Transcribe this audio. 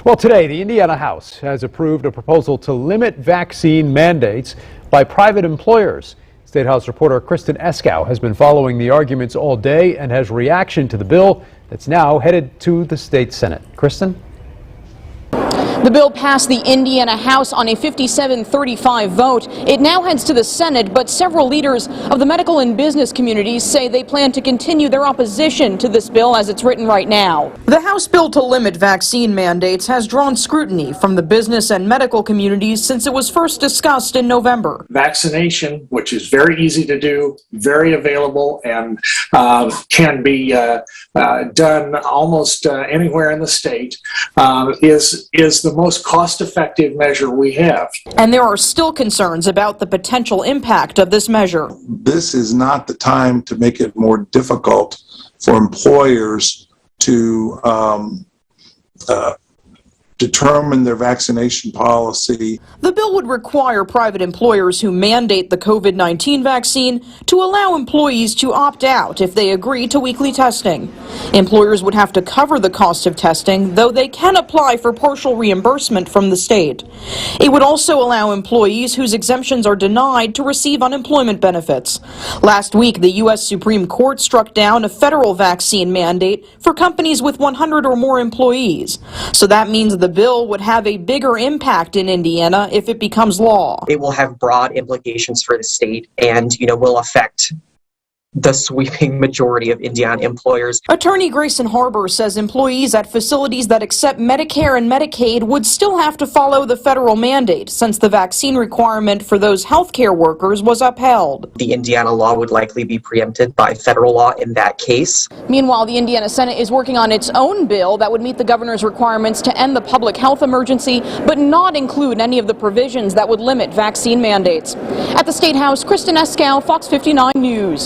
Well, today, the Indiana House has approved a proposal to limit vaccine mandates by private employers. State House reporter Kristen Eskow has been following the arguments all day and has reaction to the bill that's now headed to the state Senate. Kristen? The bill passed the Indiana House on a 57-35 vote. It now heads to the Senate, but several leaders of the medical and business communities say they plan to continue their opposition to this bill as it's written right now. The House bill to limit vaccine mandates has drawn scrutiny from the business and medical communities since it was first discussed in November. Vaccination, which is very easy to do, very available, and can be done almost anywhere in the state, is the most cost-effective measure we have. And there are still concerns about the potential impact of this measure. This is not the time to make it more difficult for employers to determine their vaccination policy. The bill would require private employers who mandate the COVID-19 vaccine to allow employees to opt out if they agree to weekly testing. Employers would have to cover the cost of testing, though they can apply for partial reimbursement from the state. It would also allow employees whose exemptions are denied to receive unemployment benefits. Last week, the U.S. Supreme Court struck down a federal vaccine mandate for companies with 100 or more employees. So that means the bill would have a bigger impact in Indiana if it becomes law. It will have broad implications for the state and, will affect the sweeping majority of Indiana employers. Attorney Grayson Harbor says employees at facilities that accept Medicare and Medicaid would still have to follow the federal mandate since the vaccine requirement for those healthcare workers was upheld. The Indiana law would likely be preempted by federal law in that case. Meanwhile, the Indiana Senate is working on its own bill that would meet the governor's requirements to end the public health emergency, but not include any of the provisions that would limit vaccine mandates. At the State House, Kristen Eskow, Fox 59 News.